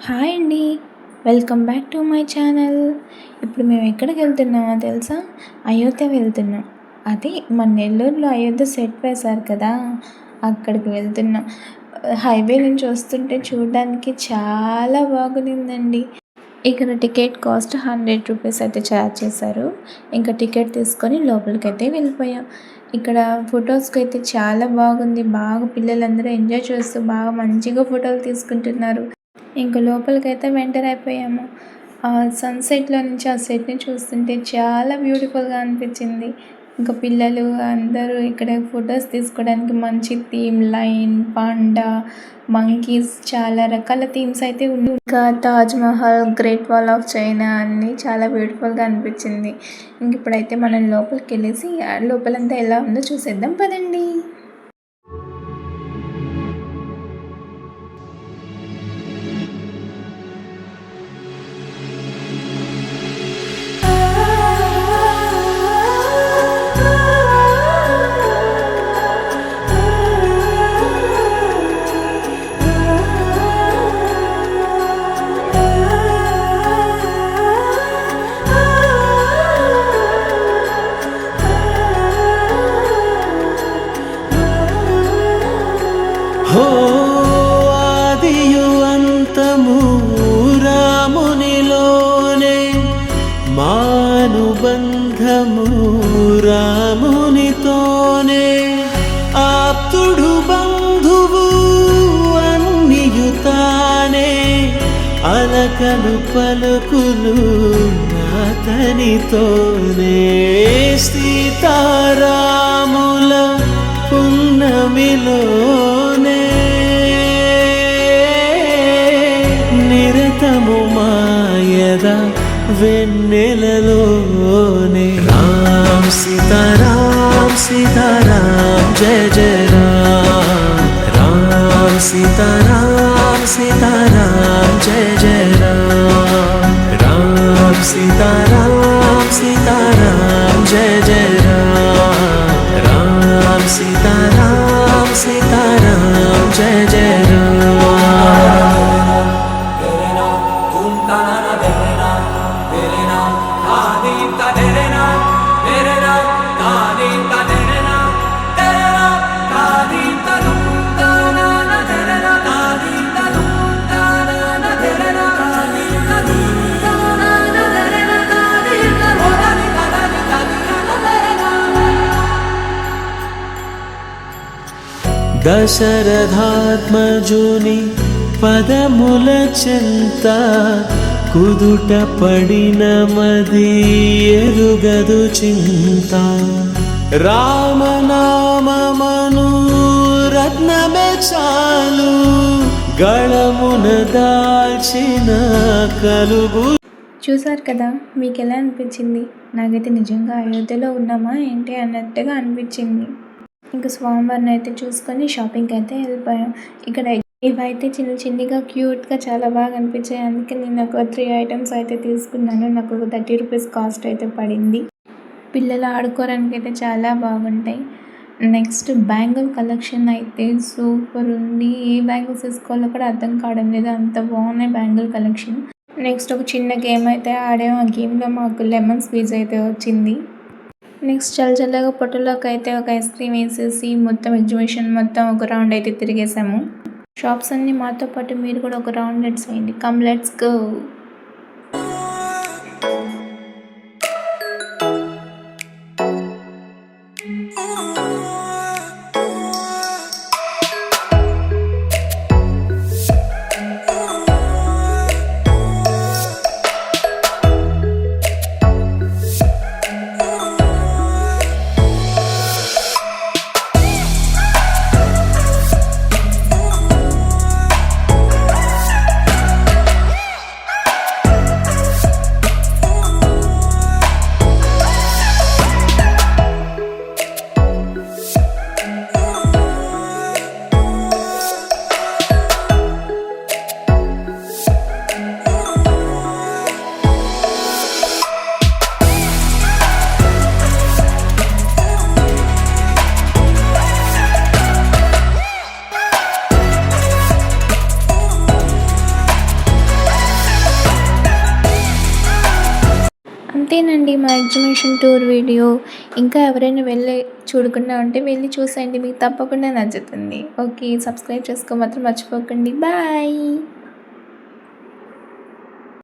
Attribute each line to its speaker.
Speaker 1: Hi అండి. Welcome back to my channel. ఇప్పుడు మేము ఎక్కడికి వెళ్తున్నామో తెలుసా? అయోధ్య వెళ్తున్నాం. అది మన నెల్లూరులో అయోధ్య సెట్ వేశారు కదా, అక్కడికి వెళ్తున్నాం. హైవే నుంచి వస్తుంటే చూడడానికి చాలా బాగుండిందండి. ఇక్కడ టికెట్ కాస్ట్ 100 రూపీస్ అయితే ఛార్జ్ చేశారు. ఇంకా టికెట్ తీసుకొని లోపలికైతే వెళ్ళిపోయాం. ఇక్కడ ఫొటోస్కి అయితే చాలా బాగుంది. బాగా పిల్లలందరూ ఎంజాయ్ చేస్తూ బాగా మంచిగా ఫోటోలు తీసుకుంటున్నారు. ఇంక లోపలికైతే ఎంటర్ అయిపోయాము. సన్సెట్లో నుంచి ఆ సెట్ని చూస్తుంటే చాలా బ్యూటిఫుల్గా అనిపించింది. ఇంకా పిల్లలు అందరూ ఇక్కడ ఫొటోస్ తీసుకోవడానికి మంచి థీమ్, లైన్, పాండా, మంకీస్, చాలా రకాల థీమ్స్ అయితే ఉన్నాయి. ఇంకా Taj Mahal, great wall of China అన్నీ చాలా బ్యూటిఫుల్గా అనిపించింది. ఇంక ఇప్పుడైతే మనం లోపలికి వెళ్ళేసి లోపలంతా ఎలా ఉందో చూసేద్దాం పదండి.
Speaker 2: హో ఆదియు అంతము రామునిలోనే, మానుబంధము రామునితోనే, ఆప్తుడు బంధువు అన్నియుతానే, అలకలు పలుకులు అతనితోనే, సీతారాముల పున్నమిలోనే, నిరతము మాయద వెన్నెలలోనే, రామ్ సీతారాం సీతారాం జయ జయ రామ్, రామ్ సీతారాం సీతారాం జయ జయ రామ్, రామ్ సీతారాం సీతారాం జయ జయ రామ్, రామ్ సీతారాం సీతారాం జయ జయ రామ్. దశరథాత్మజుని పదముల చెంత కుదుట పడిన మది ఎరుగదు చింత, రామనామమను రత్నమే చాలు గళమున దాల్చిన కలుగు.
Speaker 1: చూసారు కదా, మీకు ఎలా అనిపించింది? నాకైతే నిజంగా అయోధ్యలో ఉన్నామా ఏంటి అన్నట్టుగా అనిపించింది. ఇంకా స్వామివారిని అయితే చూసుకొని షాపింగ్కి అయితే వెళ్ళిపోయాం. ఇక్కడ ఇవైతే చిన్నగా క్యూట్గా చాలా బాగా అనిపించాయి. అందుకే నేను ఒక 3 ఐటమ్స్ అయితే తీసుకున్నాను. నాకు ఒక 30 రూపీస్ కాస్ట్ అయితే పడింది. పిల్లలు ఆడుకోవడానికి అయితే చాలా బాగుంటాయి. నెక్స్ట్ బ్యాంగిల్ కలెక్షన్ అయితే సూపర్ ఉంది. ఏ బ్యాంగిల్స్ తీసుకోవాలో కూడా అర్థం కావడం లేదు, అంత బాగున్నాయి బ్యాంగిల్ కలెక్షన్. నెక్స్ట్ ఒక చిన్న గేమ్ అయితే ఆడాము. ఆ గేమ్లో మాకు లెమన్ స్క్వీజ్ అయితే వచ్చింది. నెక్స్ట్ చల్లగా పొట్టలోకి అయితే ఒక ఐస్ క్రీమ్ వేసేసి మొత్తం ఎగ్జిబిషన్ మొత్తం ఒక రౌండ్ అయితే తిరిగేసాము. షాప్స్ అన్నీ మాతో పాటు మీరు కూడా ఒక రౌండ్ వేసేయండి. Come let's go. అంతేనండి మా ఎగ్జిబిషన్ టూర్ వీడియో. ఇంకా ఎవరైనా వెళ్ళి చూడకుండా ఉంటే వెళ్ళి చూసేయండి, మీకు తప్పకుండా నచ్చుతుంది. ఓకే, సబ్స్క్రైబ్ చేసుకో మాత్రం మర్చిపోకండి. బాయ్.